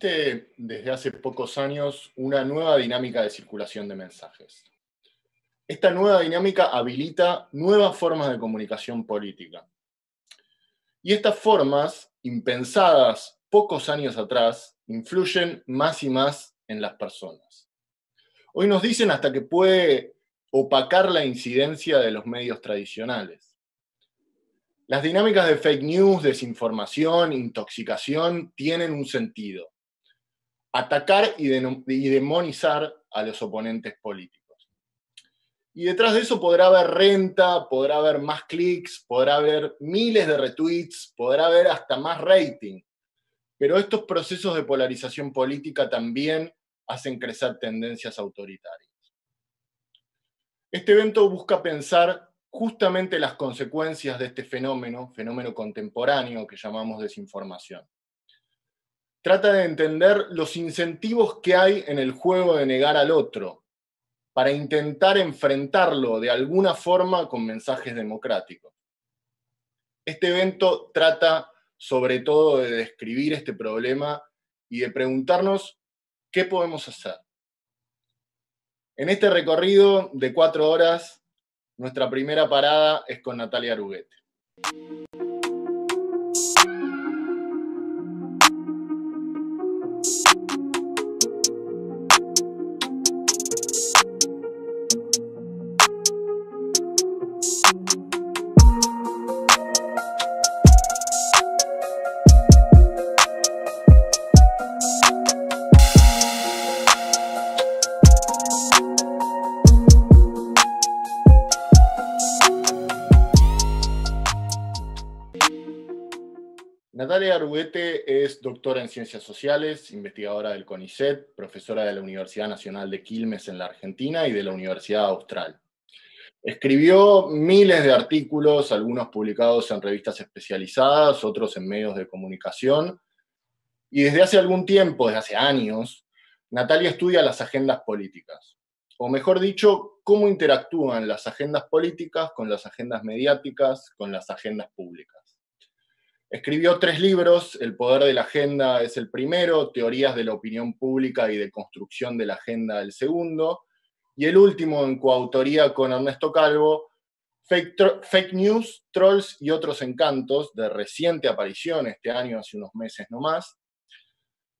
Existe desde hace pocos años una nueva dinámica de circulación de mensajes. Esta nueva dinámica habilita nuevas formas de comunicación política. Y estas formas, impensadas pocos años atrás, influyen más y más en las personas. Hoy nos dicen hasta que puede opacar la incidencia de los medios tradicionales. Las dinámicas de fake news, desinformación, intoxicación tienen un sentido: atacar y demonizar a los oponentes políticos. Y detrás de eso podrá haber renta, podrá haber más clics, podrá haber miles de retweets, podrá haber hasta más rating. Pero estos procesos de polarización política también hacen crecer tendencias autoritarias. Este evento busca pensar justamente las consecuencias de este fenómeno contemporáneo que llamamos desinformación. Trata de entender los incentivos que hay en el juego de negar al otro, para intentar enfrentarlo de alguna forma con mensajes democráticos. Este evento trata sobre todo de describir este problema y de preguntarnos qué podemos hacer. En este recorrido de 4 horas, nuestra primera parada es con Natalia Aruguete. Natalia Aruguete es doctora en Ciencias Sociales, investigadora del CONICET, profesora de la Universidad Nacional de Quilmes en la Argentina y de la Universidad Austral. Escribió miles de artículos, algunos publicados en revistas especializadas, otros en medios de comunicación. Y desde hace algún tiempo, desde hace años, Natalia estudia las agendas políticas. O mejor dicho, cómo interactúan las agendas políticas con las agendas mediáticas, con las agendas públicas. Escribió 3 libros: El poder de la agenda es el primero, Teorías de la opinión pública y de construcción de la agenda el segundo, y el último, en coautoría con Ernesto Calvo, Fake News, Trolls y otros encantos, de reciente aparición este año, hace unos meses nomás.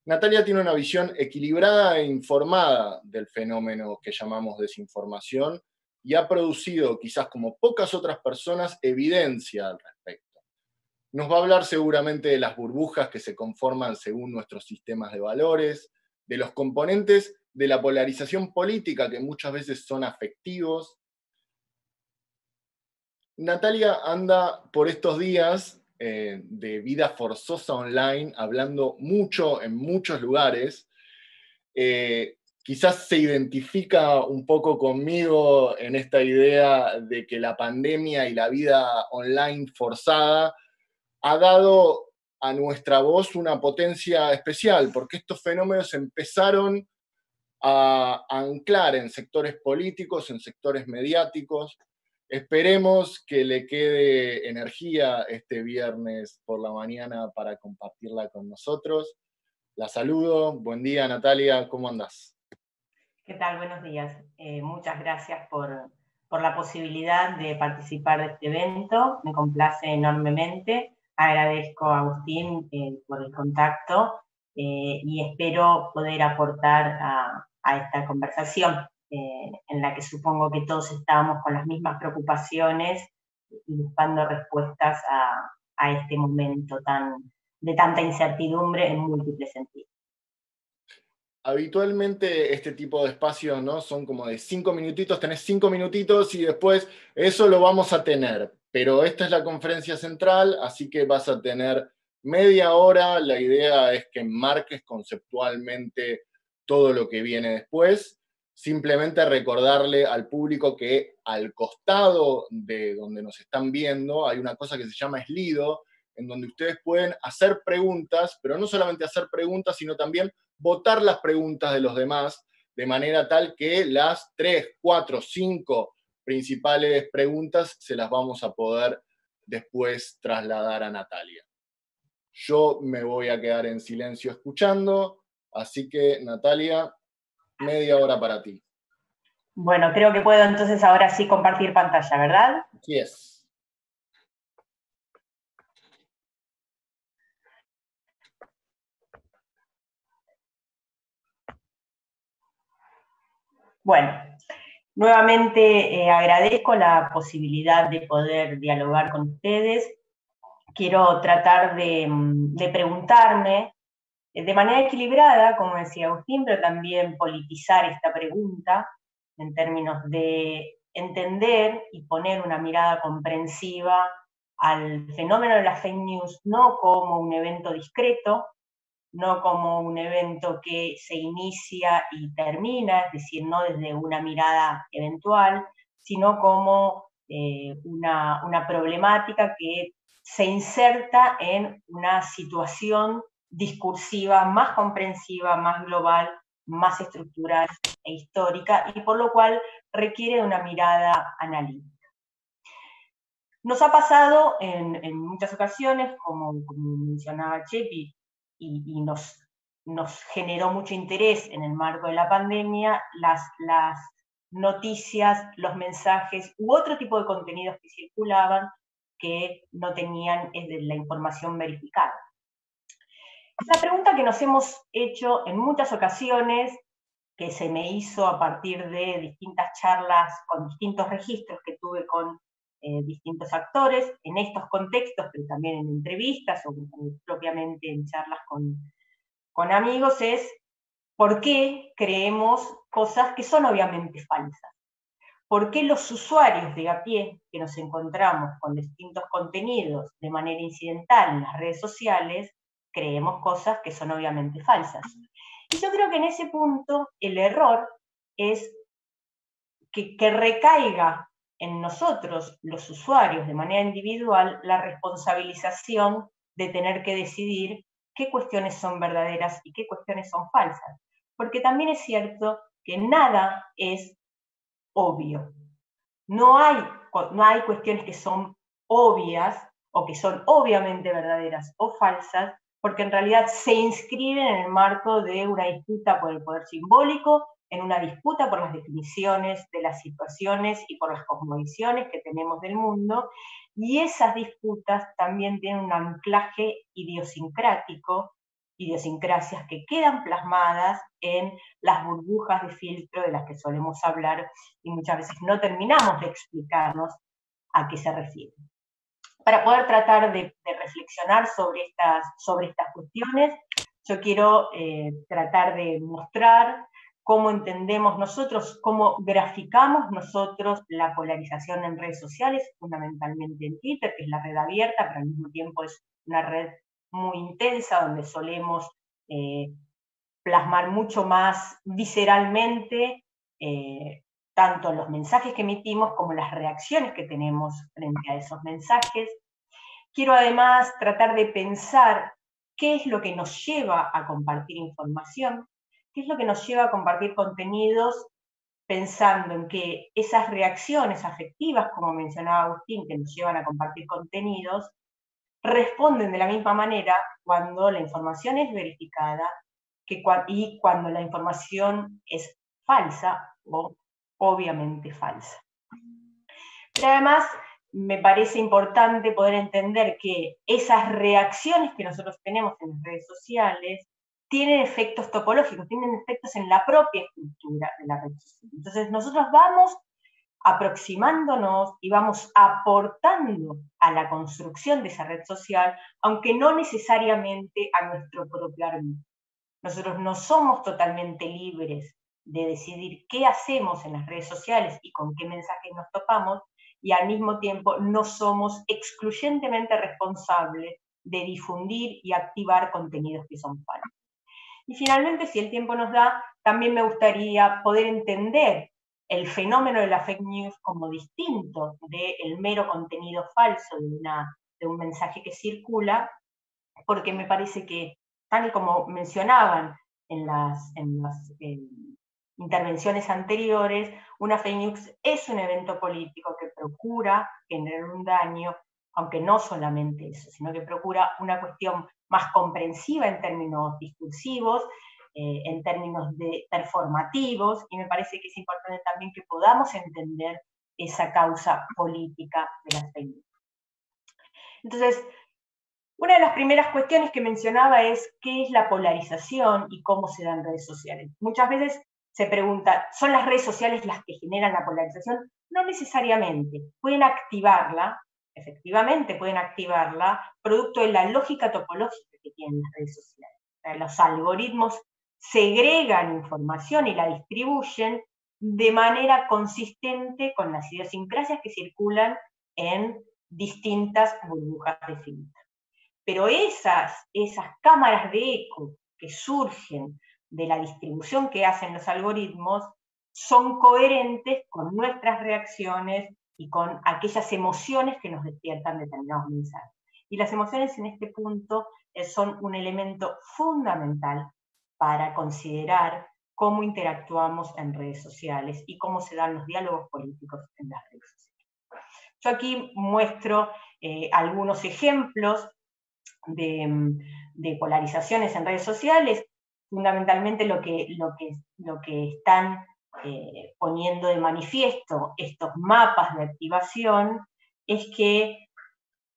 Natalia tiene una visión equilibrada e informada del fenómeno que llamamos desinformación y ha producido, quizás como pocas otras personas, evidencia al respecto. Nos va a hablar seguramente de las burbujas que se conforman según nuestros sistemas de valores, de los componentes de la polarización política que muchas veces son afectivos. Natalia anda por estos días de vida forzosa online, hablando mucho en muchos lugares. Quizás se identifica un poco conmigo en esta idea de que la pandemia y la vida online forzada ha dado a nuestra voz una potencia especial, porque estos fenómenos empezaron a anclar en sectores políticos, en sectores mediáticos. Esperemos que le quede energía este viernes por la mañana para compartirla con nosotros. La saludo. Buen día, Natalia, ¿cómo andás? ¿Qué tal? Buenos días. Muchas gracias por la posibilidad de participar de este evento. Me complace enormemente. Agradezco a Agustín por el contacto y espero poder aportar a esta conversación en la que supongo que todos estamos con las mismas preocupaciones y buscando respuestas a este momento de tanta incertidumbre en múltiples sentidos. Habitualmente este tipo de espacios, ¿no?, son como de 5 minutitos, tenés 5 minutitos y después eso lo vamos a tener. Pero esta es la conferencia central, así que vas a tener media hora. La idea es que marques conceptualmente todo lo que viene después. Simplemente recordarle al público que al costado de donde nos están viendo hay una cosa que se llama Slido, en donde ustedes pueden hacer preguntas, pero no solamente hacer preguntas, sino también votar las preguntas de los demás, de manera tal que las 3, 4, 5 principales preguntas se las vamos a poder después trasladar a Natalia. Yo me voy a quedar en silencio escuchando, Así que, Natalia, media hora para ti. Bueno, creo que puedo entonces ahora sí compartir pantalla, ¿verdad? Así es. Bueno, nuevamente agradezco la posibilidad de poder dialogar con ustedes. Quiero tratar de preguntarme de manera equilibrada, como decía Agustín, pero también politizar esta pregunta en términos de entender y poner una mirada comprensiva al fenómeno de las fake news, no como un evento discreto, no como un evento que se inicia y termina, es decir, no desde una mirada eventual, sino como una problemática que se inserta en una situación discursiva más comprensiva, más global, más estructural e histórica, y por lo cual requiere una mirada analítica. Nos ha pasado en muchas ocasiones, como mencionaba Chepi, y nos generó mucho interés en el marco de la pandemia, las noticias, los mensajes u otro tipo de contenidos que circulaban que no tenían la información verificada. La pregunta que nos hemos hecho en muchas ocasiones, que se me hizo a partir de distintas charlas con distintos registros que tuve con distintos actores, en estos contextos, pero también en entrevistas o propiamente en charlas con amigos, es ¿por qué creemos cosas que son obviamente falsas? ¿Por qué los usuarios de a pie que nos encontramos con distintos contenidos de manera incidental en las redes sociales creemos cosas que son obviamente falsas? Y yo creo que en ese punto el error es que recaiga en nosotros, los usuarios, de manera individual, la responsabilización de tener que decidir qué cuestiones son verdaderas y qué cuestiones son falsas. Porque también es cierto que nada es obvio. No hay cuestiones que son obvias o que son obviamente verdaderas o falsas, porque en realidad se inscriben en el marco de una disputa por el poder simbólico, en una disputa por las definiciones de las situaciones y por las cosmovisiones que tenemos del mundo, y esas disputas también tienen un anclaje idiosincrático, idiosincrasias que quedan plasmadas en las burbujas de filtro de las que solemos hablar y muchas veces no terminamos de explicarnos a qué se refiere. Para poder tratar de reflexionar sobre estas cuestiones, yo quiero tratar de mostrar cómo entendemos nosotros, cómo graficamos nosotros la polarización en redes sociales, fundamentalmente en Twitter, que es la red abierta, pero al mismo tiempo es una red muy intensa, donde solemos plasmar mucho más visceralmente tanto los mensajes que emitimos como las reacciones que tenemos frente a esos mensajes. Quiero además tratar de pensar qué es lo que nos lleva a compartir información, qué es lo que nos lleva a compartir contenidos, pensando en que esas reacciones afectivas, como mencionaba Agustín, que nos llevan a compartir contenidos, responden de la misma manera cuando la información es verificada y cuando la información es falsa o obviamente falsa. Pero además me parece importante poder entender que esas reacciones que nosotros tenemos en las redes sociales tienen efectos topológicos, tienen efectos en la propia estructura de la red social. Entonces nosotros vamos aproximándonos y vamos aportando a la construcción de esa red social, aunque no necesariamente a nuestro propio arbitrio. Nosotros no somos totalmente libres de decidir qué hacemos en las redes sociales y con qué mensajes nos topamos, y al mismo tiempo no somos excluyentemente responsables de difundir y activar contenidos que son falsos. Y finalmente, si el tiempo nos da, también me gustaría poder entender el fenómeno de la fake news como distinto del mero contenido falso de un mensaje que circula, porque me parece que, tal y como mencionaban en las intervenciones anteriores, una fake news es un evento político que procura generar un daño, aunque no solamente eso, sino que procura una cuestión más comprensiva en términos discursivos, en términos performativos, y me parece que es importante también que podamos entender esa causa política de las fake news. Entonces, una de las primeras cuestiones que mencionaba es qué es la polarización y cómo se da en redes sociales. Muchas veces se pregunta, ¿son las redes sociales las que generan la polarización? No necesariamente. Pueden activarla, efectivamente pueden activarla, producto de la lógica topológica que tienen las redes sociales. O sea, los algoritmos segregan información y la distribuyen de manera consistente con las idiosincrasias que circulan en distintas burbujas de filtro. Pero esas cámaras de eco que surgen de la distribución que hacen los algoritmos son coherentes con nuestras reacciones y con aquellas emociones que nos despiertan determinados mensajes. Y las emociones en este punto son un elemento fundamental para considerar cómo interactuamos en redes sociales y cómo se dan los diálogos políticos en las redes sociales. Yo aquí muestro algunos ejemplos de polarizaciones en redes sociales. Fundamentalmente lo que están poniendo de manifiesto estos mapas de activación es que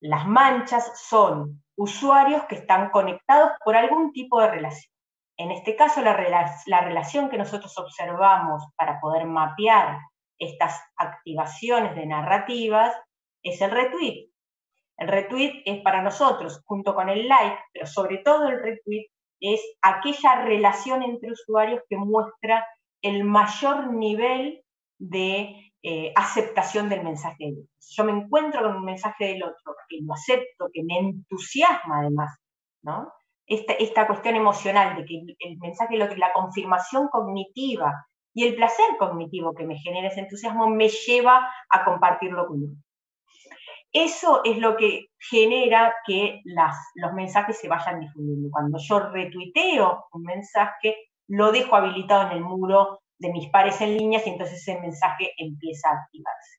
las manchas son usuarios que están conectados por algún tipo de relación. En este caso, la relación que nosotros observamos para poder mapear estas activaciones de narrativas es el retweet. El retweet es para nosotros, junto con el like, pero sobre todo el retweet, es aquella relación entre usuarios que muestra el mayor nivel de aceptación del mensaje del otro. Si yo me encuentro con un mensaje del otro, que lo acepto, que me entusiasma además, ¿no? Esta cuestión emocional de que el mensaje del otro, la confirmación cognitiva y el placer cognitivo que me genera ese entusiasmo me lleva a compartirlo con otro. Eso es lo que genera que los mensajes se vayan difundiendo. Cuando yo retuiteo un mensaje, lo dejo habilitado en el muro de mis pares en línea y entonces ese mensaje empieza a activarse.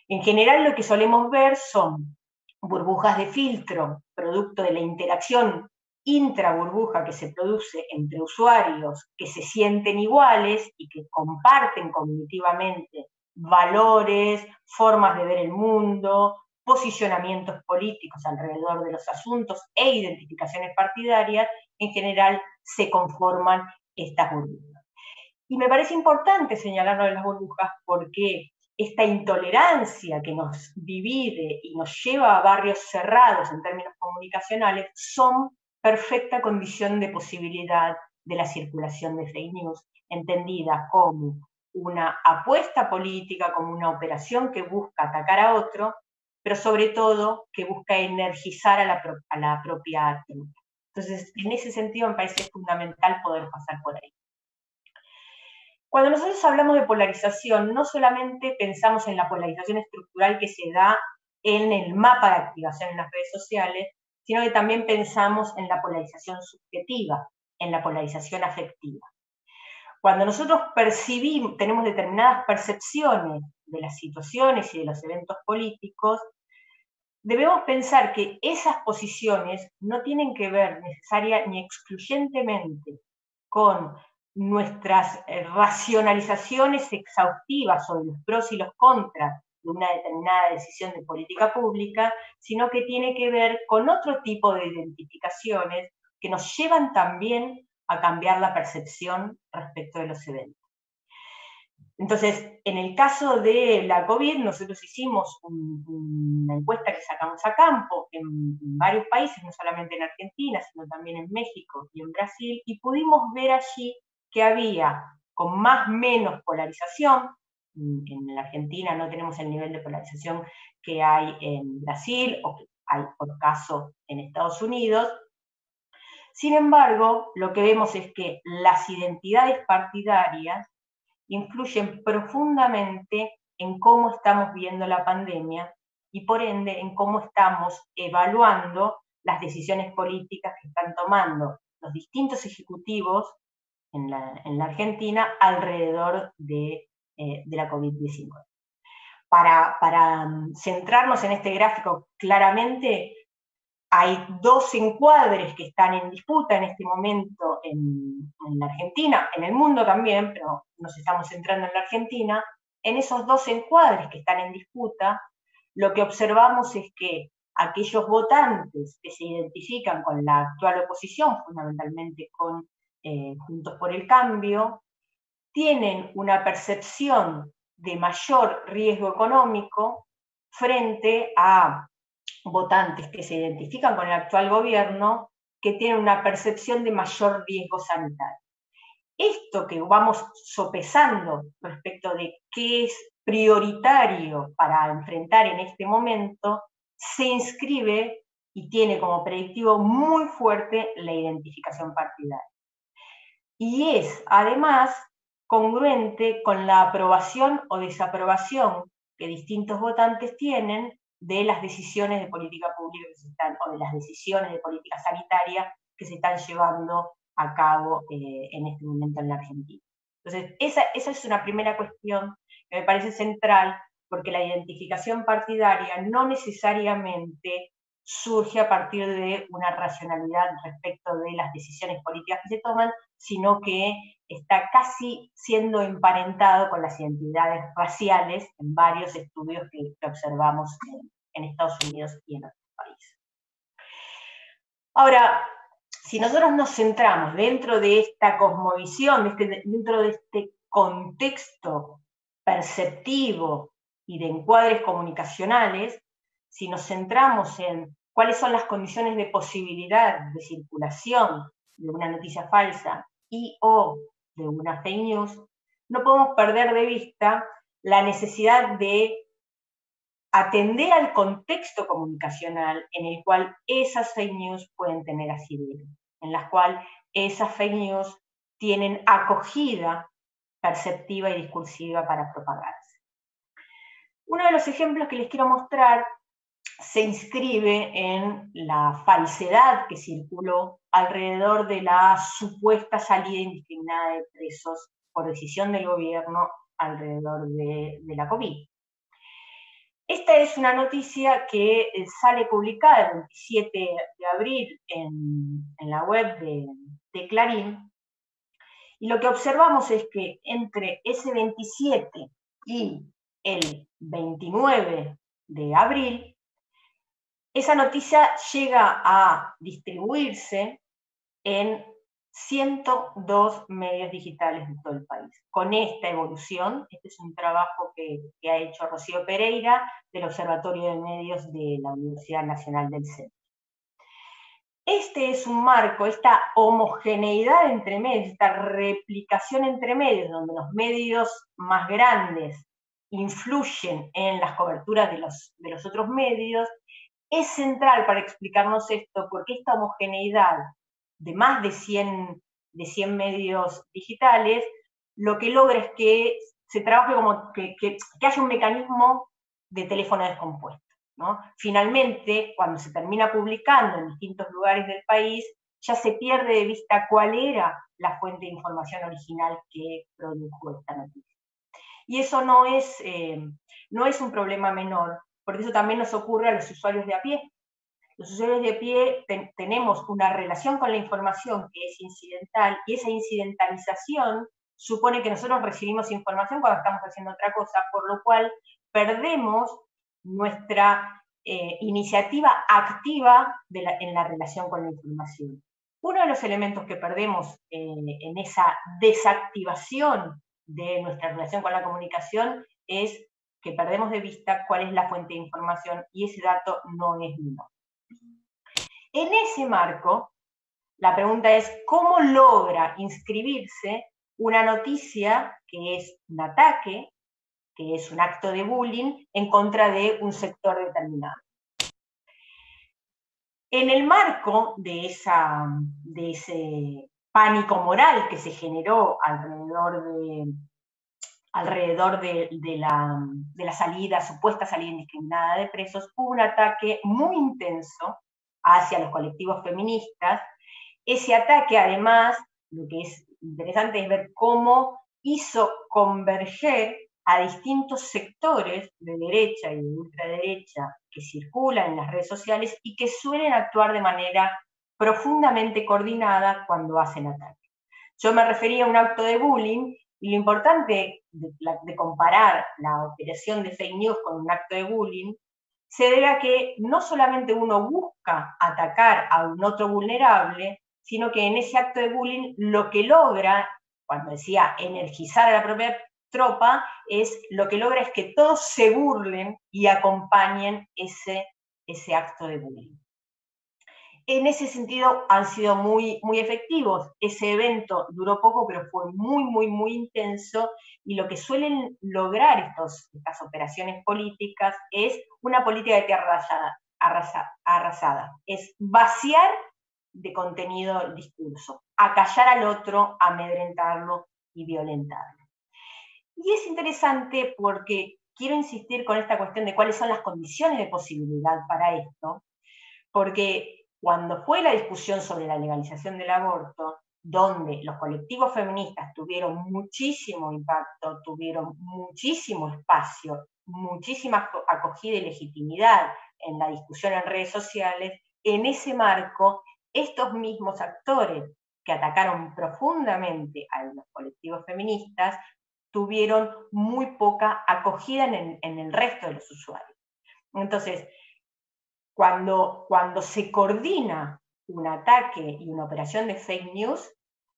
En general lo que solemos ver son burbujas de filtro, producto de la interacción intraburbuja que se produce entre usuarios que se sienten iguales y que comparten cognitivamente valores, formas de ver el mundo, posicionamientos políticos alrededor de los asuntos e identificaciones partidarias, en general se conforman estas burbujas. Y me parece importante señalarlo de las burbujas porque esta intolerancia que nos divide y nos lleva a barrios cerrados en términos comunicacionales son perfecta condición de posibilidad de la circulación de fake news, entendida como una apuesta política, como una operación que busca atacar a otro, pero sobre todo que busca energizar a la propia trupa. Entonces, en ese sentido me parece fundamental poder pasar por ahí. Cuando nosotros hablamos de polarización, no solamente pensamos en la polarización estructural que se da en el mapa de activación en las redes sociales, sino que también pensamos en la polarización subjetiva, en la polarización afectiva. Cuando nosotros tenemos determinadas percepciones de las situaciones y de los eventos políticos, debemos pensar que esas posiciones no tienen que ver necesaria ni excluyentemente con nuestras racionalizaciones exhaustivas sobre los pros y los contras de una determinada decisión de política pública, sino que tiene que ver con otro tipo de identificaciones que nos llevan también a cambiar la percepción respecto de los eventos. Entonces, en el caso de la COVID, nosotros hicimos una encuesta que sacamos a campo en varios países, no solamente en Argentina, sino también en México y en Brasil, y pudimos ver allí que había con más o menos polarización. En la Argentina no tenemos el nivel de polarización que hay en Brasil o que hay, por caso, en Estados Unidos. Sin embargo, lo que vemos es que las identidades partidarias influyen profundamente en cómo estamos viendo la pandemia y por ende en cómo estamos evaluando las decisiones políticas que están tomando los distintos ejecutivos en la Argentina alrededor de la COVID-19. Para centrarnos en este gráfico claramente, Hay dos encuadres que están en disputa en este momento en la Argentina, en el mundo también, pero nos estamos centrando en la Argentina. En esos dos encuadres que están en disputa, lo que observamos es que aquellos votantes que se identifican con la actual oposición, fundamentalmente con Juntos por el Cambio, tienen una percepción de mayor riesgo económico frente a votantes que se identifican con el actual gobierno, que tienen una percepción de mayor riesgo sanitario. Esto que vamos sopesando respecto de qué es prioritario para enfrentar en este momento, se inscribe y tiene como predictivo muy fuerte la identificación partidaria. Y es, además, congruente con la aprobación o desaprobación que distintos votantes tienen de las decisiones de política pública que se están, o de las decisiones de política sanitaria que se están llevando a cabo en este momento en la Argentina. Entonces, esa es una primera cuestión que me parece central, porque la identificación partidaria no necesariamente surge a partir de una racionalidad respecto de las decisiones políticas que se toman, sino que está casi siendo emparentado con las identidades raciales en varios estudios que observamos en Estados Unidos y en otros países. Ahora, si nosotros nos centramos dentro de esta cosmovisión, dentro de este contexto perceptivo y de encuadres comunicacionales, si nos centramos en cuáles son las condiciones de posibilidad de circulación de una noticia falsa y o de una fake news, no podemos perder de vista la necesidad de atender al contexto comunicacional en el cual esas fake news pueden tener asidero, en las cuales esas fake news tienen acogida perceptiva y discursiva para propagarse. Uno de los ejemplos que les quiero mostrar se inscribe en la falsedad que circuló alrededor de la supuesta salida indiscriminada de presos por decisión del gobierno alrededor de la COVID. Esta es una noticia que sale publicada el 27 de abril en la web de Clarín, y lo que observamos es que entre ese 27 y el 29 de abril, esa noticia llega a distribuirse en 102 medios digitales de todo el país. Con esta evolución, este es un trabajo que ha hecho Rocío Pereira del Observatorio de Medios de la Universidad Nacional del Centro. Este es un marco, esta homogeneidad entre medios, esta replicación entre medios, donde los medios más grandes influyen en las coberturas de los otros medios, es central para explicarnos esto, porque esta homogeneidad de más de 100 medios digitales, lo que logra es que se trabaje como que haya un mecanismo de teléfono descompuesto, ¿no? Finalmente, cuando se termina publicando en distintos lugares del país, ya se pierde de vista cuál era la fuente de información original que produjo esta noticia. Y eso no es un problema menor, porque eso también nos ocurre a los usuarios de a pie. Los usuarios de a pie tenemos una relación con la información que es incidental, y esa incidentalización supone que nosotros recibimos información cuando estamos haciendo otra cosa, por lo cual perdemos nuestra iniciativa activa en la relación con la información. Uno de los elementos que perdemos en esa desactivación de nuestra relación con la comunicación es que perdemos de vista cuál es la fuente de información, y ese dato no es menor. En ese marco, la pregunta es ¿cómo logra inscribirse una noticia que es un ataque, que es un acto de bullying en contra de un sector determinado? En el marco de ese pánico moral que se generó alrededor de la salida, supuesta salida indiscriminada de presos, hubo un ataque muy intenso hacia los colectivos feministas. Ese ataque, además, lo que es interesante es ver cómo hizo converger a distintos sectores de derecha y de ultraderecha que circulan en las redes sociales y que suelen actuar de manera profundamente coordinada cuando hacen ataques. Yo me refería a un acto de bullying, y lo importante de comparar la operación de fake news con un acto de bullying se debe a que no solamente uno busca atacar a un otro vulnerable, sino que en ese acto de bullying lo que logra, cuando decía energizar a la propia tropa, lo que logra es que todos se burlen y acompañen ese acto de bullying. En ese sentido han sido muy, muy efectivos. Ese evento duró poco, pero fue muy, muy, muy intenso, y lo que suelen lograr estas operaciones políticas es una política de tierra arrasada. Es vaciar de contenido el discurso, acallar al otro, amedrentarlo y violentarlo. Y es interesante porque quiero insistir con esta cuestión de cuáles son las condiciones de posibilidad para esto, porque cuando fue la discusión sobre la legalización del aborto, donde los colectivos feministas tuvieron muchísimo impacto, tuvieron muchísimo espacio, muchísima acogida y legitimidad en la discusión en redes sociales, en ese marco, estos mismos actores que atacaron profundamente a los colectivos feministas tuvieron muy poca acogida en el resto de los usuarios. Entonces, cuando se coordina un ataque y una operación de fake news,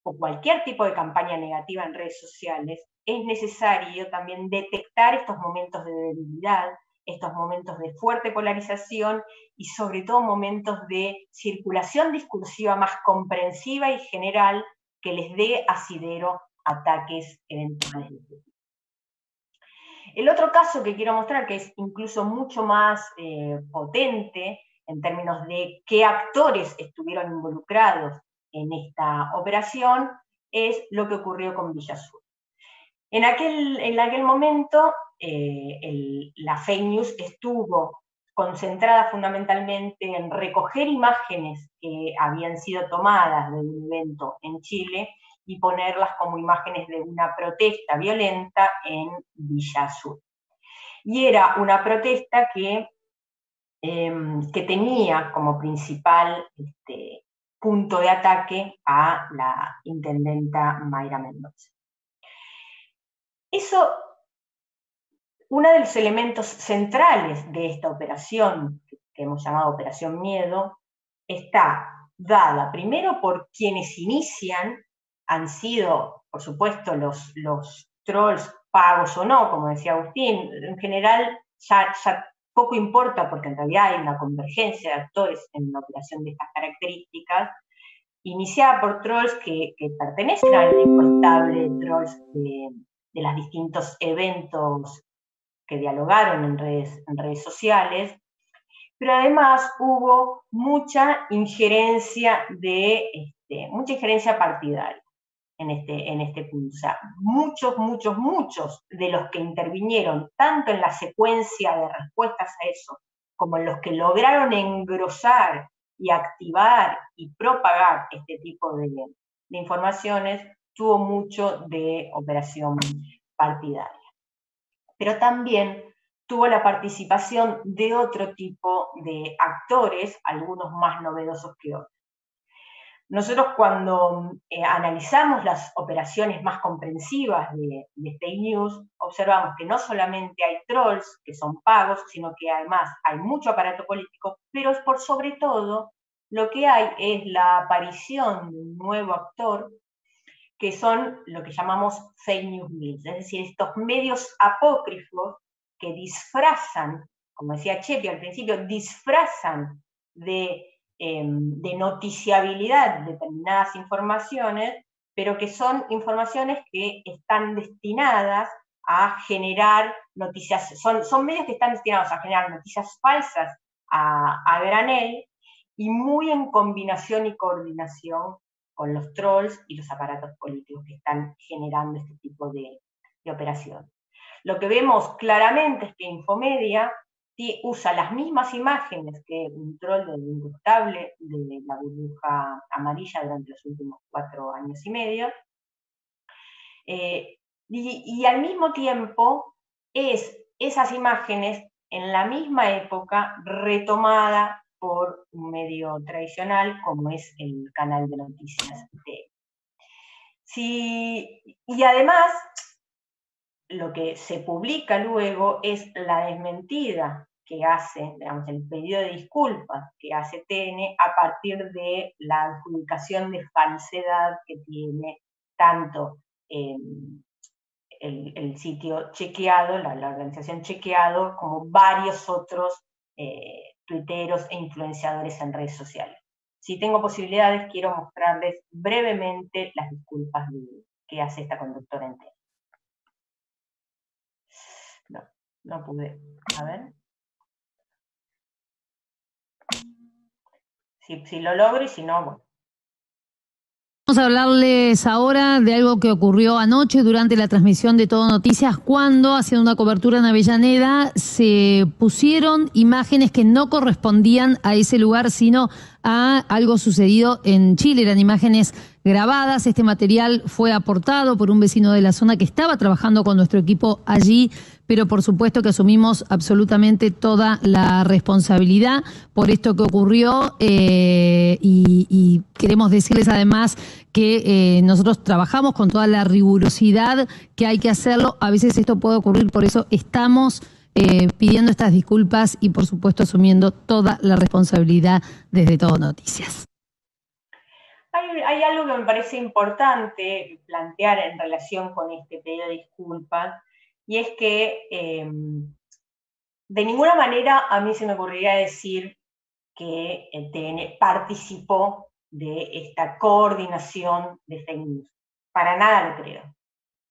o cualquier tipo de campaña negativa en redes sociales, es necesario también detectar estos momentos de debilidad, estos momentos de fuerte polarización y sobre todo momentos de circulación discursiva más comprensiva y general que les dé asidero a ataques eventuales. El otro caso que quiero mostrar, que es incluso mucho más potente en términos de qué actores estuvieron involucrados en esta operación, es lo que ocurrió con Villa Sur. En aquel momento, la fake news estuvo concentrada fundamentalmente en recoger imágenes que habían sido tomadas de un evento en Chile y ponerlas como imágenes de una protesta violenta en Villa Sur. Y era una protesta que tenía como principal punto de ataque a la intendenta Mayra Mendoza. Uno de los elementos centrales de esta operación, que hemos llamado Operación Miedo, está dada primero por quienes inician, han sido, por supuesto, los trolls pagos o no, como decía Agustín. En general ya poco importa, porque en realidad hay una convergencia de actores en una operación de estas características, iniciada por trolls que pertenecen al elenco estable de trolls de los distintos eventos que dialogaron en redes sociales, pero además hubo mucha injerencia partidaria en este punto. O sea, muchos de los que intervinieron, tanto en la secuencia de respuestas a eso, como en los que lograron engrosar y activar y propagar este tipo de informaciones, tuvo mucho de operación partidaria. Pero también tuvo la participación de otro tipo de actores, algunos más novedosos que otros. Nosotros cuando analizamos las operaciones más comprensivas de fake news, observamos que no solamente hay trolls que son pagos, sino que además hay mucho aparato político, pero por sobre todo lo que hay es la aparición de un nuevo actor, que son lo que llamamos fake news mills, es decir, estos medios apócrifos que disfrazan, como decía Chepi al principio, disfrazan de noticiabilidad determinadas informaciones, pero que son informaciones que están destinadas a generar noticias, son medios que están destinados a generar noticias falsas a granel, y muy en combinación y coordinación con los trolls y los aparatos políticos que están generando este tipo de operación. Lo que vemos claramente es que Infomedia usa las mismas imágenes que un troll del Indubtable, de la burbuja amarilla, durante los últimos 4 años y medio, y al mismo tiempo es esas imágenes en la misma época retomada por un medio tradicional como es el canal de noticias de. Y además, lo que se publica luego es la desmentida que hace, digamos, el pedido de disculpas que hace TN a partir de la adjudicación de falsedad que tiene tanto el sitio Chequeado, la organización Chequeado, como varios otros tuiteros e influenciadores en redes sociales. Si tengo posibilidades, quiero mostrarles brevemente las disculpas que hace esta conductora en TN. No pude. A ver. Si lo logro y si no, bueno. Vamos a hablarles ahora de algo que ocurrió anoche durante la transmisión de Todo Noticias, cuando, haciendo una cobertura en Avellaneda, se pusieron imágenes que no correspondían a ese lugar, sino a algo sucedido en Chile. Eran imágenes grabadas. Este material fue aportado por un vecino de la zona que estaba trabajando con nuestro equipo allí, pero por supuesto que asumimos absolutamente toda la responsabilidad por esto que ocurrió, y queremos decirles además que nosotros trabajamos con toda la rigurosidad que hay que hacerlo. A veces esto puede ocurrir, por eso estamos pidiendo estas disculpas y por supuesto asumiendo toda la responsabilidad desde Todo Noticias. Hay algo que me parece importante plantear en relación con este pedido de disculpas, y es que de ninguna manera a mí se me ocurriría decir que el TN participó de esta coordinación de fake news. Para nada lo creo.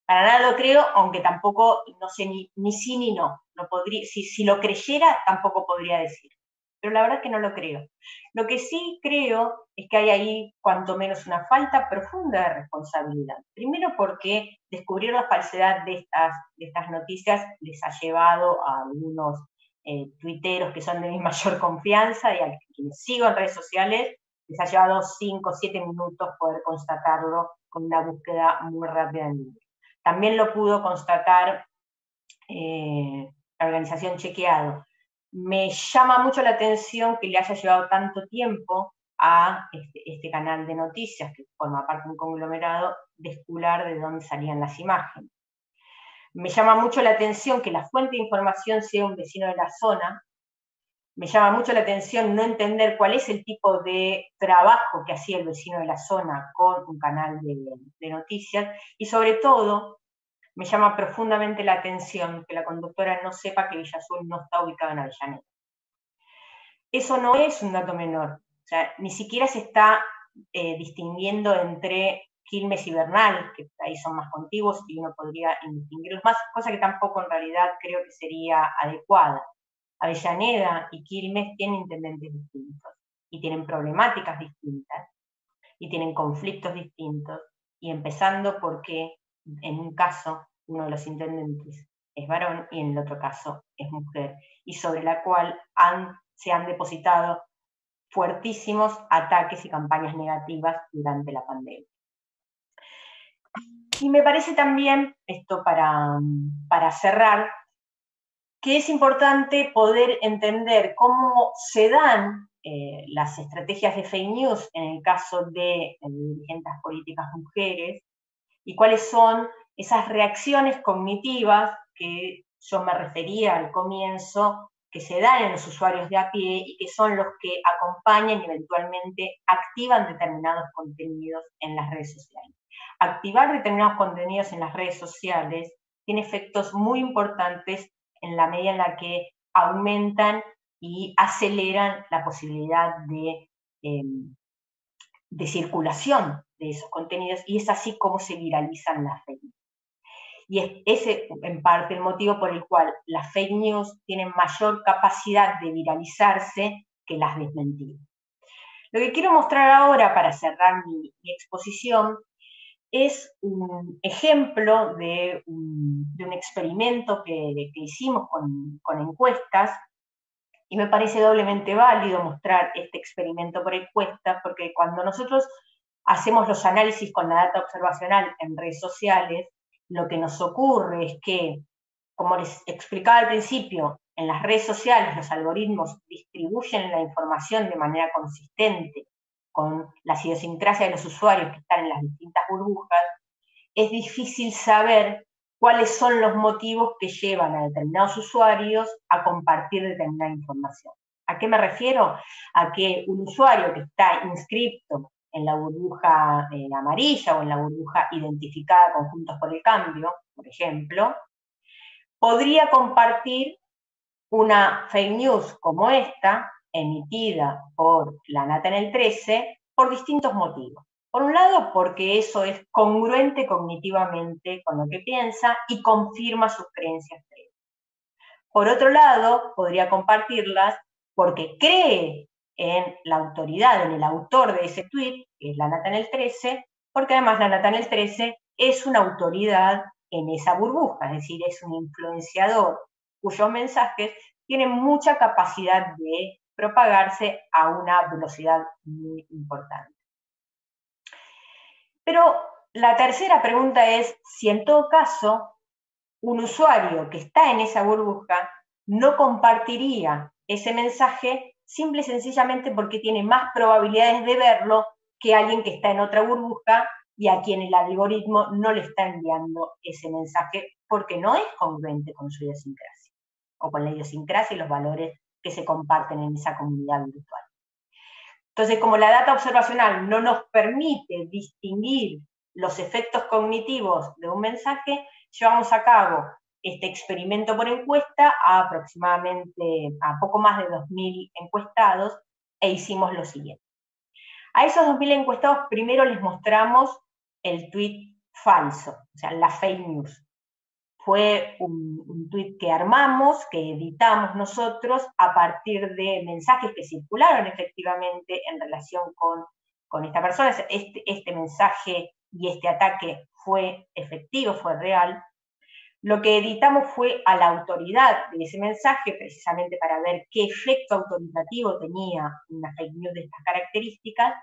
Para nada lo creo, aunque tampoco, no sé, ni sí ni no. No podría, si lo creyera, tampoco podría decir. Pero la verdad es que no lo creo. Lo que sí creo es que hay ahí, cuanto menos, una falta profunda de responsabilidad. Primero porque descubrir la falsedad de estas noticias les ha llevado a algunos tuiteros que son de mi mayor confianza y a quienes sigo en redes sociales, les ha llevado 5 o 7 minutos poder constatarlo con una búsqueda muy rápida en Google. También lo pudo constatar la organización Chequeado. Me llama mucho la atención que le haya llevado tanto tiempo a este canal de noticias, que forma parte de un conglomerado, descubrir de dónde salían las imágenes. Me llama mucho la atención que la fuente de información sea un vecino de la zona. Me llama mucho la atención no entender cuál es el tipo de trabajo que hacía el vecino de la zona con un canal de noticias, y sobre todo me llama profundamente la atención que la conductora no sepa que Villa Azul no está ubicada en Avellaneda. Eso no es un dato menor. O sea, ni siquiera se está distinguiendo entre Quilmes y Bernal, que ahí son más contiguos y uno podría distinguirlos más, cosa que tampoco en realidad creo que sería adecuada. Avellaneda y Quilmes tienen intendentes distintos, y tienen problemáticas distintas, y tienen conflictos distintos, y empezando porque en un caso uno de los intendentes es varón y en el otro caso es mujer, y sobre la cual se han depositado fuertísimos ataques y campañas negativas durante la pandemia. Y me parece también, esto para cerrar, que es importante poder entender cómo se dan las estrategias de fake news en el caso de dirigentes políticas mujeres, y cuáles son esas reacciones cognitivas que yo me refería al comienzo, que se dan en los usuarios de a pie y que son los que acompañan y eventualmente activan determinados contenidos en las redes sociales. Activar determinados contenidos en las redes sociales tiene efectos muy importantes en la medida en la que aumentan y aceleran la posibilidad de circulación de esos contenidos, y es así como se viralizan las fake news. Y es ese, en parte, el motivo por el cual las fake news tienen mayor capacidad de viralizarse que las desmentidas. Lo que quiero mostrar ahora, para cerrar mi exposición, es un ejemplo de un experimento que hicimos con encuestas, y me parece doblemente válido mostrar este experimento por encuesta, porque cuando nosotros hacemos los análisis con la data observacional en redes sociales, lo que nos ocurre es que como les explicaba al principio, en las redes sociales los algoritmos distribuyen la información de manera consistente con las idiosincrasias de los usuarios que están en las distintas burbujas, es difícil saber cuáles son los motivos que llevan a determinados usuarios a compartir determinada información. ¿A qué me refiero? A que un usuario que está inscrito en la burbuja amarilla o en la burbuja identificada con Juntos por el Cambio, por ejemplo, podría compartir una fake news como esta, emitida por la Nata en el 13, por distintos motivos. Por un lado, porque eso es congruente cognitivamente con lo que piensa y confirma sus creencias previas. Por otro lado, podría compartirlas porque cree en la autoridad, en el autor de ese tweet, que es la Nata en el 13, porque además la Nata en el 13 es una autoridad en esa burbuja, es decir, es un influenciador cuyos mensajes tienen mucha capacidad de propagarse a una velocidad muy importante. Pero la tercera pregunta es si en todo caso un usuario que está en esa burbuja no compartiría ese mensaje simple y sencillamente porque tiene más probabilidades de verlo que alguien que está en otra burbuja y a quien el algoritmo no le está enviando ese mensaje porque no es congruente con su idiosincrasia o con la idiosincrasia y los valores que se comparten en esa comunidad virtual. Entonces, como la data observacional no nos permite distinguir los efectos cognitivos de un mensaje, llevamos a cabo este experimento por encuesta a aproximadamente, a poco más de 2.000 encuestados, e hicimos lo siguiente. A esos 2.000 encuestados primero les mostramos el tweet falso, o sea, la fake news. Fue un tweet que armamos, que editamos nosotros a partir de mensajes que circularon efectivamente en relación con esta persona. Este mensaje y este ataque fue efectivo, fue real. Lo que editamos fue a la autoridad de ese mensaje, precisamente para ver qué efecto autoritativo tenía una fake news de estas características.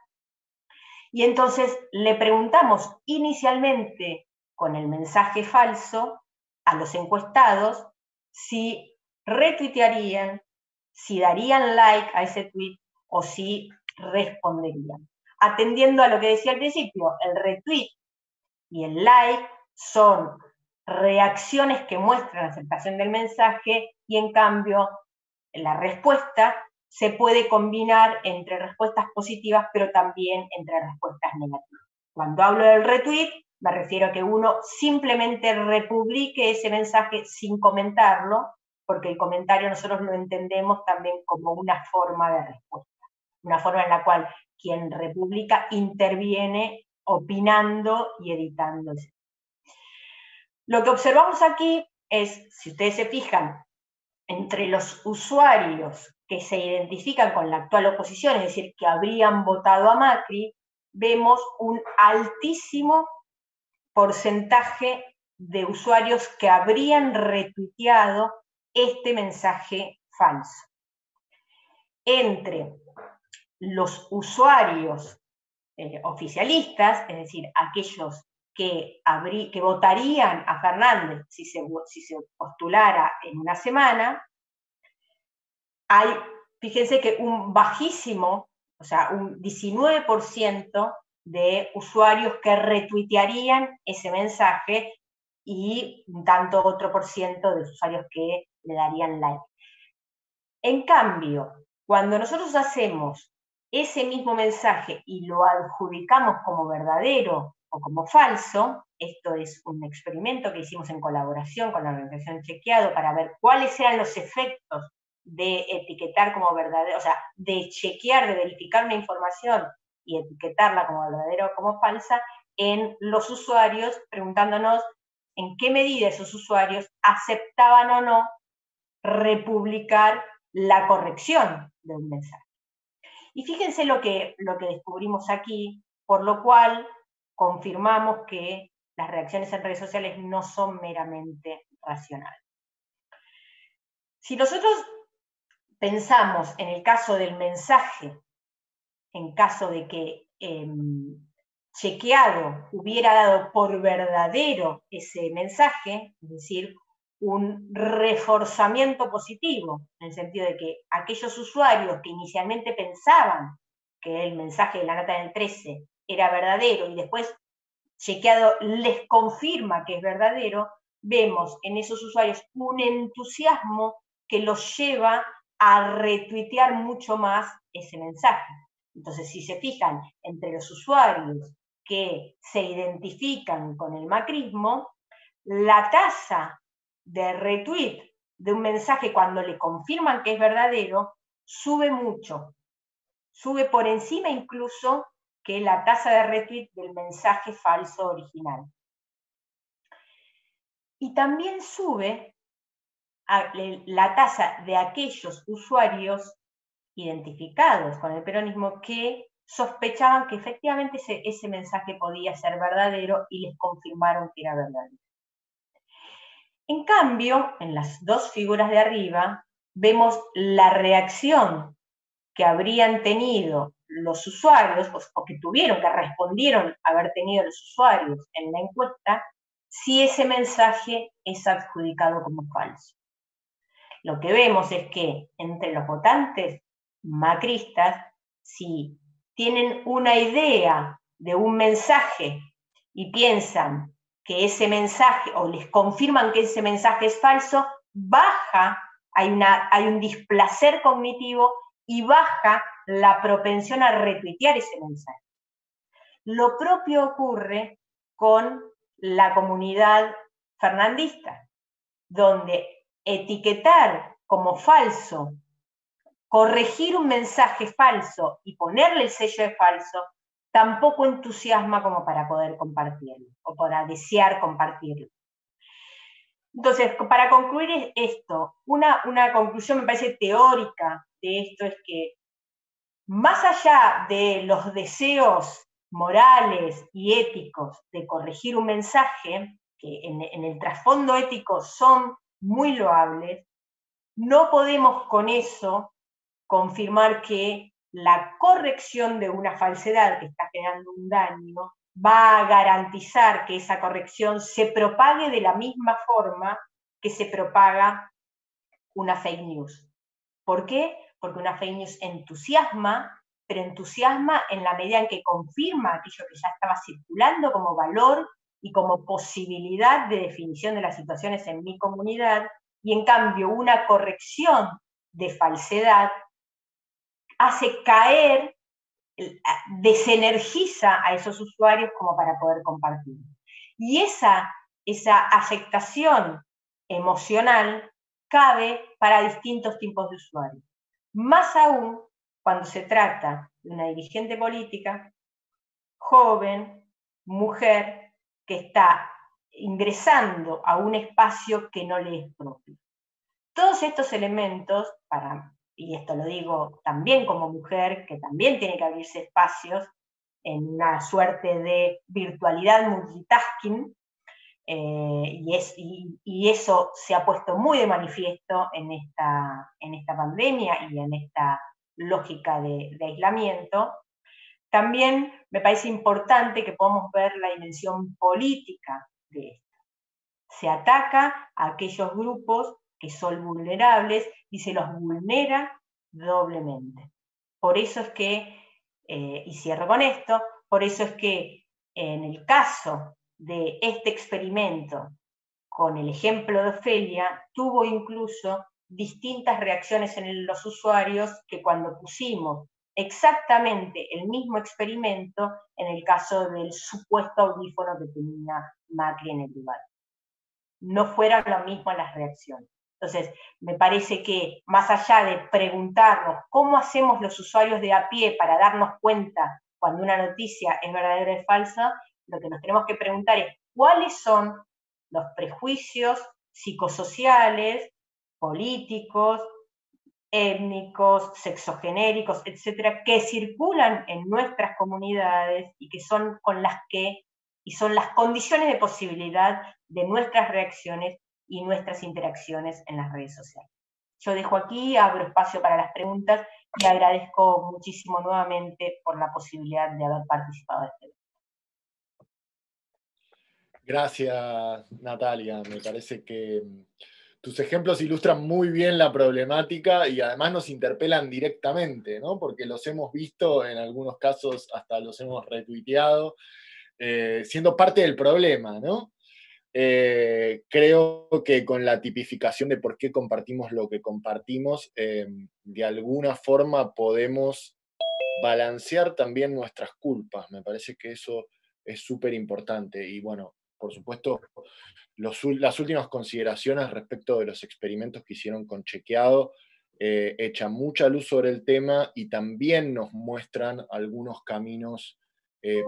Y entonces le preguntamos inicialmente con el mensaje falso a los encuestados si retuitearían, si darían like a ese tweet o si responderían. Atendiendo a lo que decía al principio, el retweet y el like son reacciones que muestran aceptación del mensaje y en cambio la respuesta se puede combinar entre respuestas positivas pero también entre respuestas negativas. Cuando hablo del retweet me refiero a que uno simplemente republique ese mensaje sin comentarlo, porque el comentario nosotros lo entendemos también como una forma de respuesta, una forma en la cual quien republica interviene opinando y editando. Lo que observamos aquí es, si ustedes se fijan, entre los usuarios que se identifican con la actual oposición, es decir, que habrían votado a Macri, vemos un altísimo porcentaje de usuarios que habrían retuiteado este mensaje falso. Entre los usuarios oficialistas, es decir, aquellos que votarían a Fernández si se postulara en una semana, hay, fíjense que un bajísimo, o sea, un 19% de usuarios que retuitearían ese mensaje y un tanto otro por ciento de usuarios que le darían like. En cambio, cuando nosotros hacemos ese mismo mensaje y lo adjudicamos como verdadero o como falso, esto es un experimento que hicimos en colaboración con la organización Chequeado para ver cuáles eran los efectos de etiquetar como verdadero, o sea, de chequear, de verificar una información y etiquetarla como verdadera o como falsa en los usuarios, preguntándonos en qué medida esos usuarios aceptaban o no republicar la corrección de un mensaje. Y fíjense lo que descubrimos aquí, por lo cual confirmamos que las reacciones en redes sociales no son meramente racionales. Si nosotros pensamos en el caso del mensaje, en caso de que Chequeado hubiera dado por verdadero ese mensaje, es decir, un reforzamiento positivo, en el sentido de que aquellos usuarios que inicialmente pensaban que el mensaje de la nota del 13 era verdadero y después chequeado les confirma que es verdadero, vemos en esos usuarios un entusiasmo que los lleva a retuitear mucho más ese mensaje. Entonces, si se fijan, entre los usuarios que se identifican con el macrismo, la tasa de retweet de un mensaje cuando le confirman que es verdadero sube mucho, sube por encima incluso que la tasa de retweet del mensaje falso original. Y también sube la tasa de aquellos usuarios identificados con el peronismo que sospechaban que efectivamente ese mensaje podía ser verdadero y les confirmaron que era verdadero. En cambio, en las dos figuras de arriba, vemos la reacción que habrían tenido los usuarios, o que respondieron haber tenido los usuarios en la encuesta, si ese mensaje es adjudicado como falso. Lo que vemos es que entre los votantes macristas, si tienen una idea de un mensaje y piensan que ese mensaje, o les confirman que ese mensaje es falso, hay un displacer cognitivo y baja la propensión a retuitear ese mensaje. Lo propio ocurre con la comunidad fernandista, donde etiquetar como falso, corregir un mensaje falso y ponerle el sello de falso, tampoco entusiasma como para poder compartirlo, o para desear compartirlo. Entonces, para concluir esto, una conclusión me parece teórica de esto es que, más allá de los deseos morales y éticos de corregir un mensaje, que en el trasfondo ético son muy loables, no podemos con eso confirmar que la corrección de una falsedad que está generando un daño va a garantizar que esa corrección se propague de la misma forma que se propaga una fake news. ¿Por qué? Porque una fake news entusiasma, pero entusiasma en la medida en que confirma aquello que ya estaba circulando como valor y como posibilidad de definición de las situaciones en mi comunidad, y en cambio una corrección de falsedad hace caer, desenergiza a esos usuarios como para poder compartir. Y esa afectación emocional cabe para distintos tipos de usuarios. Más aún cuando se trata de una dirigente política, joven, mujer, que está ingresando a un espacio que no le es propio. Todos estos elementos, y esto lo digo también como mujer, que también tiene que abrirse espacios en una suerte de virtualidad multitasking, y eso se ha puesto muy de manifiesto en esta pandemia y en esta lógica de aislamiento. También me parece importante que podamos ver la dimensión política de esto. Se ataca a aquellos grupos que son vulnerables y se los vulnera doblemente. Por eso es que, y cierro con esto, por eso es que en el caso de este experimento, con el ejemplo de Ofelia, tuvo incluso distintas reacciones en los usuarios que cuando pusimos exactamente el mismo experimento en el caso del supuesto audífono que tenía Macri en el lugar. No fueron lo mismo las reacciones. Entonces, me parece que más allá de preguntarnos cómo hacemos los usuarios de a pie para darnos cuenta cuando una noticia es verdadera o falsa, lo que nos tenemos que preguntar es cuáles son los prejuicios psicosociales, políticos, étnicos, sexogenéricos, etcétera, que circulan en nuestras comunidades y que son son las condiciones de posibilidad de nuestras reacciones y nuestras interacciones en las redes sociales. Yo dejo aquí, abro espacio para las preguntas y agradezco muchísimo nuevamente por la posibilidad de haber participado de este evento. Gracias, Natalia. Me parece que tus ejemplos ilustran muy bien la problemática y además nos interpelan directamente, ¿no? Porque los hemos visto, en algunos casos hasta los hemos retuiteado, siendo parte del problema, ¿no? Creo que con la tipificación de por qué compartimos lo que compartimos, de alguna forma podemos balancear también nuestras culpas. Me parece que eso es súper importante. Y bueno, por supuesto, las últimas consideraciones respecto de los experimentos que hicieron con Chequeado echan mucha luz sobre el tema y también nos muestran algunos caminos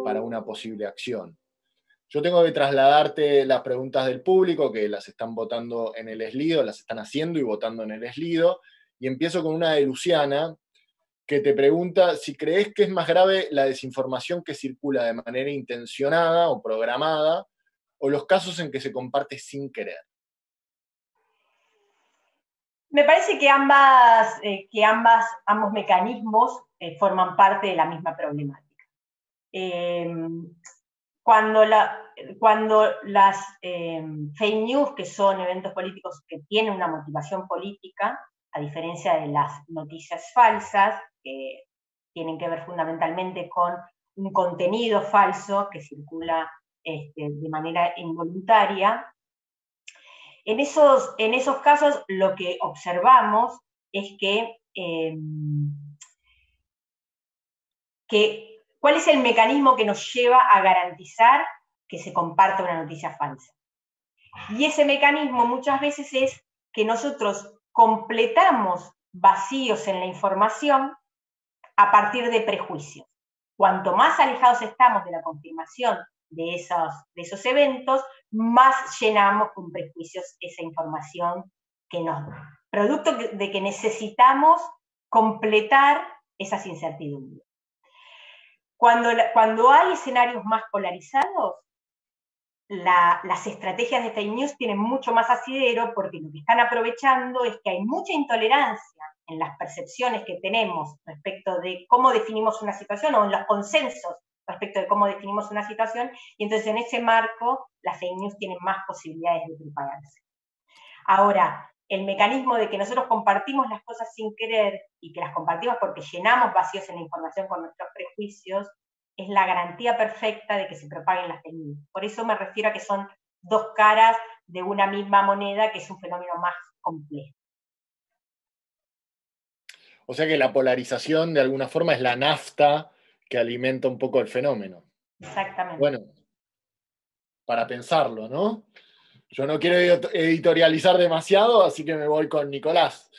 para una posible acción. Yo tengo que trasladarte las preguntas del público, que las están votando en el Slido, las están haciendo y votando en el Slido, y empiezo con una de Luciana, que te pregunta si crees que es más grave la desinformación que circula de manera intencionada o programada, o los casos en que se comparte sin querer. Me parece que ambos mecanismos forman parte de la misma problemática. Cuando las fake news, que son eventos políticos que tienen una motivación política, a diferencia de las noticias falsas, que tienen que ver fundamentalmente con un contenido falso que circula de manera involuntaria, en esos casos lo que observamos es que ¿cuál es el mecanismo que nos lleva a garantizar que se comparta una noticia falsa? Y ese mecanismo muchas veces es que nosotros completamos vacíos en la información a partir de prejuicios. Cuanto más alejados estamos de la confirmación de esos eventos, más llenamos con prejuicios esa información que nos da. Producto de que necesitamos completar esas incertidumbres. Cuando hay escenarios más polarizados, las estrategias de fake news tienen mucho más asidero, porque lo que están aprovechando es que hay mucha intolerancia en las percepciones que tenemos respecto de cómo definimos una situación, o en los consensos respecto de cómo definimos una situación, y entonces en ese marco las fake news tienen más posibilidades de propagarse. Ahora, el mecanismo de que nosotros compartimos las cosas sin querer, y que las compartimos porque llenamos vacíos en la información con nuestros prejuicios, es la garantía perfecta de que se propaguen las fake news. Por eso me refiero a que son dos caras de una misma moneda, que es un fenómeno más complejo. O sea que la polarización de alguna forma es la nafta que alimenta un poco el fenómeno. Exactamente. Bueno, para pensarlo, ¿no? Yo no quiero editorializar demasiado, así que me voy con Nicolás,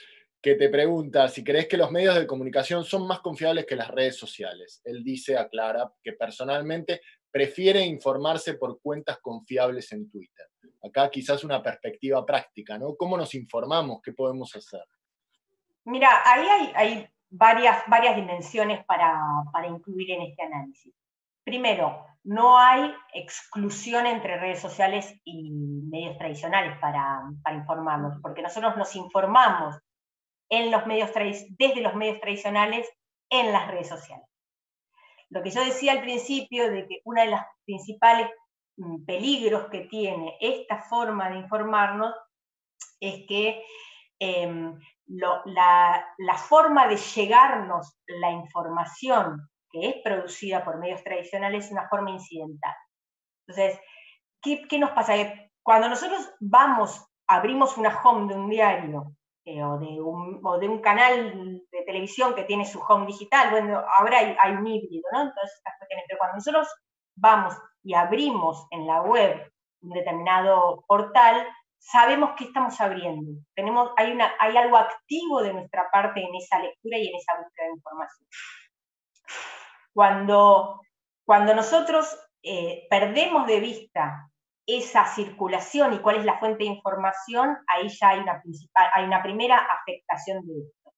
que te pregunta si crees que los medios de comunicación son más confiables que las redes sociales. Él dice, aclara, que personalmente prefiere informarse por cuentas confiables en Twitter. Acá quizás una perspectiva práctica, ¿no? ¿Cómo nos informamos? ¿Qué podemos hacer? Mira, ahí hay varias dimensiones para incluir en este análisis. Primero, no hay exclusión entre redes sociales y medios tradicionales para informarnos, porque nosotros nos informamos desde los medios tradicionales en las redes sociales. Lo que yo decía al principio, de que uno de los principales peligros que tiene esta forma de informarnos es que la forma de llegarnos la información que es producida por medios tradicionales es una forma incidental. Entonces, ¿qué nos pasa? Cuando nosotros abrimos una home de un diario o de un canal de televisión que tiene su home digital, bueno, ahora hay un híbrido, ¿no? Entonces, pero cuando nosotros vamos y abrimos en la web un determinado portal, sabemos qué estamos abriendo. Hay algo activo de nuestra parte en esa lectura y en esa búsqueda de información. Cuando nosotros perdemos de vista esa circulación y cuál es la fuente de información, ahí ya hay una primera afectación de esto.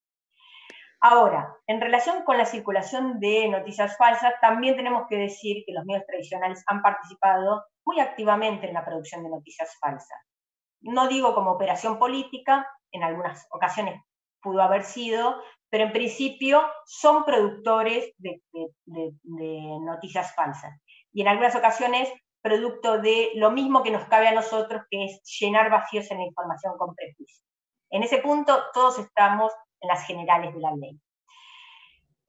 Ahora, en relación con la circulación de noticias falsas, también tenemos que decir que los medios tradicionales han participado muy activamente en la producción de noticias falsas. No digo como operación política, en algunas ocasiones pudo haber sido, pero en principio son productores de noticias falsas. Y en algunas ocasiones producto de lo mismo que nos cabe a nosotros, que es llenar vacíos en la información con prejuicios. En ese punto todos estamos en las generales de la ley.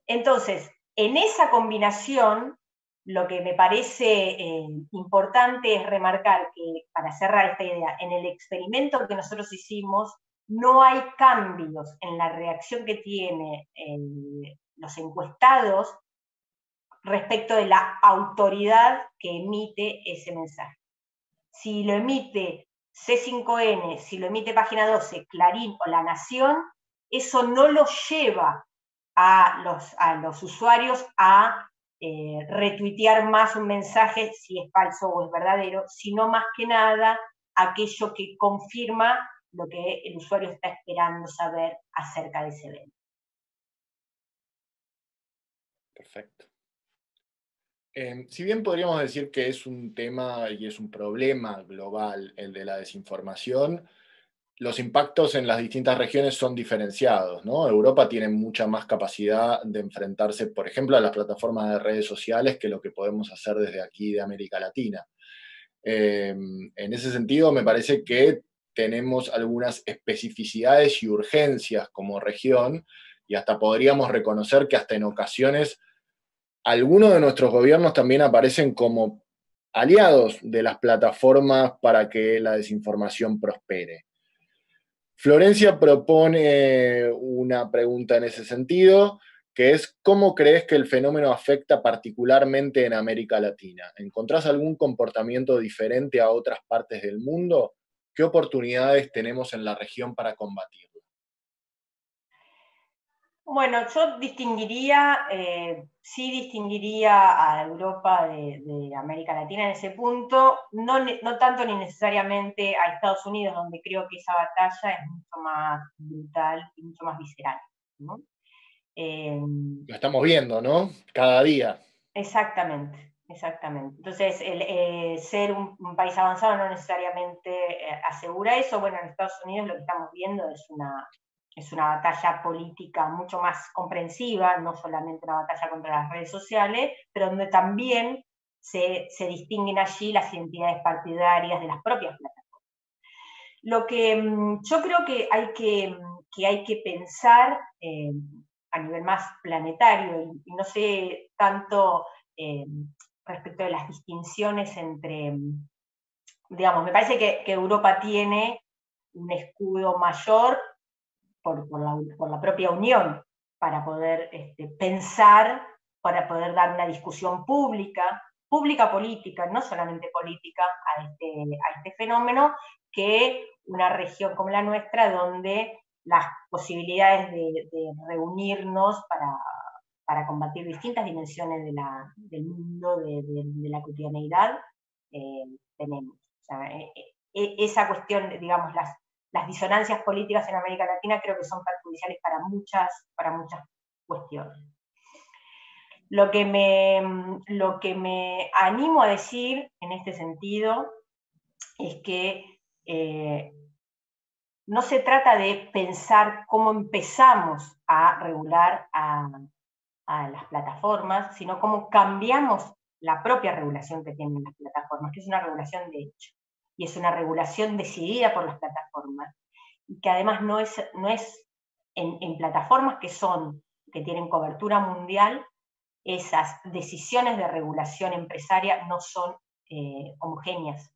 Entonces, en esa combinación, lo que me parece importante es remarcar que, para cerrar esta idea, en el experimento que nosotros hicimos, no hay cambios en la reacción que tienen los encuestados respecto de la autoridad que emite ese mensaje. Si lo emite C5N, si lo emite Página 12, Clarín o La Nación, eso no lo lleva a los usuarios a retuitear más un mensaje si es falso o es verdadero, sino más que nada aquello que confirma lo que el usuario está esperando saber acerca de ese evento. Perfecto. Si bien podríamos decir que es un tema y es un problema global el de la desinformación, los impactos en las distintas regiones son diferenciados, ¿no? Europa tiene mucha más capacidad de enfrentarse, por ejemplo, a las plataformas de redes sociales que lo que podemos hacer desde aquí de América Latina. En ese sentido, me parece que tenemos algunas especificidades y urgencias como región, y hasta podríamos reconocer que hasta en ocasiones algunos de nuestros gobiernos también aparecen como aliados de las plataformas para que la desinformación prospere. Florencia propone una pregunta en ese sentido, que es: ¿cómo crees que el fenómeno afecta particularmente en América Latina? ¿Encontrás algún comportamiento diferente a otras partes del mundo? ¿Qué oportunidades tenemos en la región para combatirlo? Bueno, yo sí distinguiría a Europa de América Latina en ese punto, no tanto ni necesariamente a Estados Unidos, donde creo que esa batalla es mucho más brutal y mucho más visceral, ¿no? Lo estamos viendo, ¿no? Cada día. Exactamente, exactamente. Entonces, ser un país avanzado no necesariamente asegura eso. Bueno, en Estados Unidos lo que estamos viendo es una batalla política mucho más comprensiva, no solamente una batalla contra las redes sociales, pero donde también se distinguen allí las identidades partidarias de las propias plataformas. Lo que yo creo que hay que pensar a nivel más planetario, y no sé tanto respecto de las distinciones entre, digamos, me parece que Europa tiene un escudo mayor por la propia Unión, para poder pensar, para poder dar una discusión pública política, no solamente política, a este fenómeno, que una región como la nuestra, donde las posibilidades de reunirnos para combatir distintas dimensiones del mundo, de la cotidianeidad, tenemos. O sea, esa cuestión, digamos, las disonancias políticas en América Latina creo que son perjudiciales para muchas cuestiones. Lo que me animo a decir en este sentido es que no se trata de pensar cómo empezamos a regular a las plataformas, sino cómo cambiamos la propia regulación que tienen las plataformas, que es una regulación de hecho, y es una regulación decidida por las plataformas, y que además no es en plataformas que tienen cobertura mundial, esas decisiones de regulación empresaria no son homogéneas.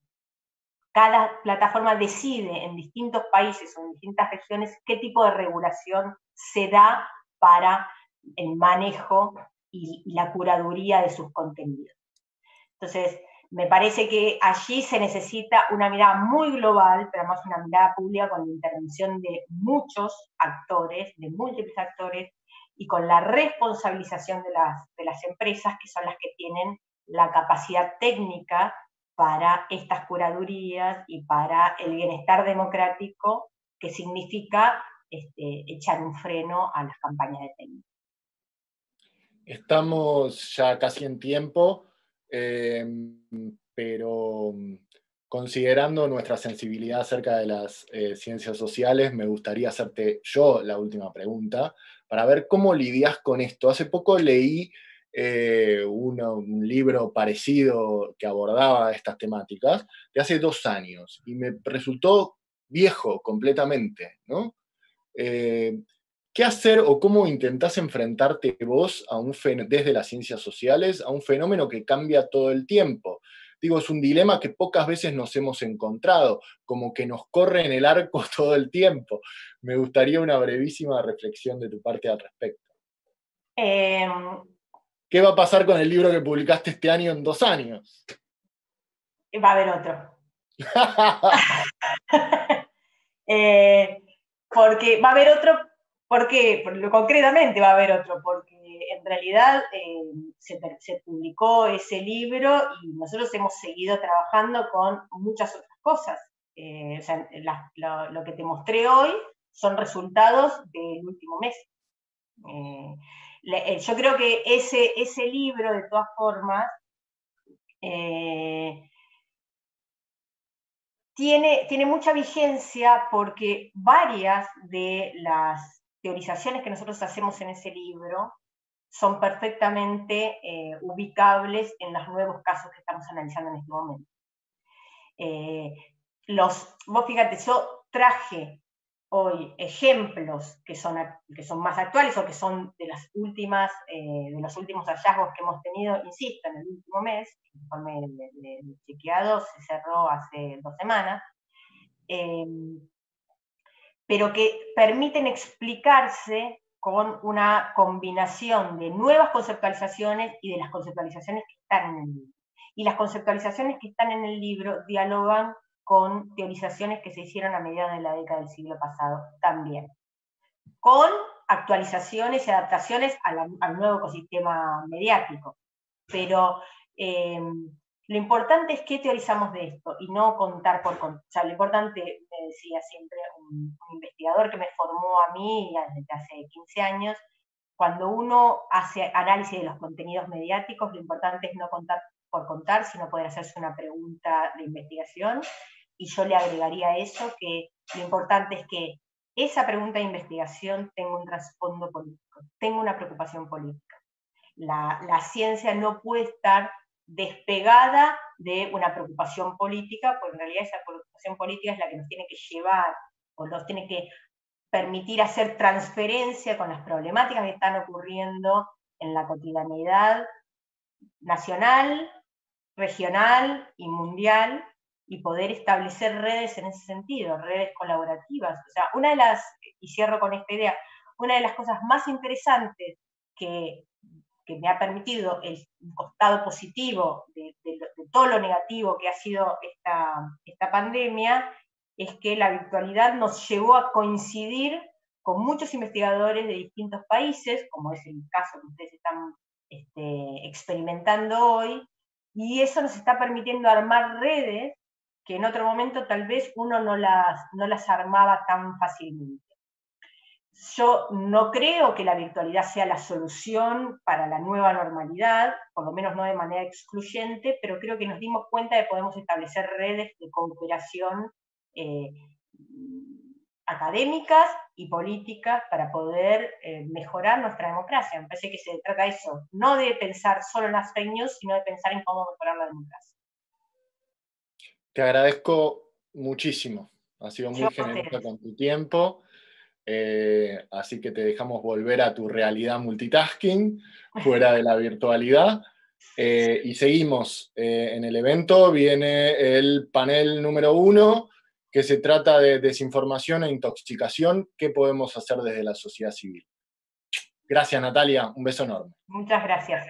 Cada plataforma decide en distintos países o en distintas regiones qué tipo de regulación se da para el manejo y la curaduría de sus contenidos. Entonces, me parece que allí se necesita una mirada muy global, pero además una mirada pública con la intervención de muchos actores, de múltiples actores, y con la responsabilización de las empresas, que son las que tienen la capacidad técnica para estas curadurías y para el bienestar democrático, que significa echar un freno a las campañas de técnica. Estamos ya casi en tiempo, pero considerando nuestra sensibilidad acerca de las ciencias sociales, me gustaría hacerte yo la última pregunta, para ver cómo lidias con esto. Hace poco leí un libro parecido que abordaba estas temáticas, de hace 2 años, y me resultó viejo completamente, ¿no? ¿Qué hacer o cómo intentás enfrentarte vos desde las ciencias sociales a un fenómeno que cambia todo el tiempo? Digo, es un dilema que pocas veces nos hemos encontrado, como que nos corre en el arco todo el tiempo. Me gustaría una brevísima reflexión de tu parte al respecto. ¿Qué va a pasar con el libro que publicaste este año en 2 años? Va a haber otro. Porque va a haber otro, porque concretamente va a haber otro, porque en realidad se publicó ese libro y nosotros hemos seguido trabajando con muchas otras cosas. O sea, lo que te mostré hoy son resultados del último mes. Yo creo que ese libro, de todas formas, tiene mucha vigencia porque varias de las teorizaciones que nosotros hacemos en ese libro son perfectamente ubicables en los nuevos casos que estamos analizando en este momento. Vos fíjate, yo traje hoy ejemplos que son más actuales o que son de los últimos hallazgos que hemos tenido, insisto, en el último mes. El informe de chequeado se cerró hace 2 semanas, pero que permiten explicarse con una combinación de nuevas conceptualizaciones y de las conceptualizaciones que están en el libro. Y las conceptualizaciones que están en el libro dialogan con teorizaciones que se hicieron a mediados de la década del siglo pasado también, con actualizaciones y adaptaciones al nuevo ecosistema mediático. Pero lo importante es qué teorizamos de esto y no contar por contar. O sea, lo importante, me decía siempre un investigador que me formó a mí desde hace 15 años, cuando uno hace análisis de los contenidos mediáticos, lo importante es no contar por contar, sino poder hacerse una pregunta de investigación. Y yo le agregaría a eso que lo importante es que esa pregunta de investigación tenga un trasfondo político, tenga una preocupación política. La ciencia no puede estar despegada de una preocupación política, porque en realidad esa preocupación política es la que nos tiene que llevar, o nos tiene que permitir hacer transferencia con las problemáticas que están ocurriendo en la cotidianidad nacional, regional y mundial, y poder establecer redes en ese sentido, redes colaborativas. O sea, y cierro con esta idea, una de las cosas más interesantes que me ha permitido el costado positivo de todo lo negativo que ha sido esta pandemia, es que la virtualidad nos llevó a coincidir con muchos investigadores de distintos países, como es el caso que ustedes están experimentando hoy, y eso nos está permitiendo armar redes que en otro momento tal vez uno no las armaba tan fácilmente. Yo no creo que la virtualidad sea la solución para la nueva normalidad, por lo menos no de manera excluyente, pero creo que nos dimos cuenta de que podemos establecer redes de cooperación académicas y políticas para poder mejorar nuestra democracia. Me parece que se trata de eso, no de pensar solo en las fake news, sino de pensar en cómo mejorar la democracia. Te agradezco muchísimo. Has sido muy generosa con tu tiempo. Así que te dejamos volver a tu realidad multitasking, fuera de la virtualidad. Y seguimos. En el evento viene el panel número 1, que se trata de desinformación e intoxicación. ¿Qué podemos hacer desde la sociedad civil? Gracias, Natalia. Un beso enorme. Muchas gracias.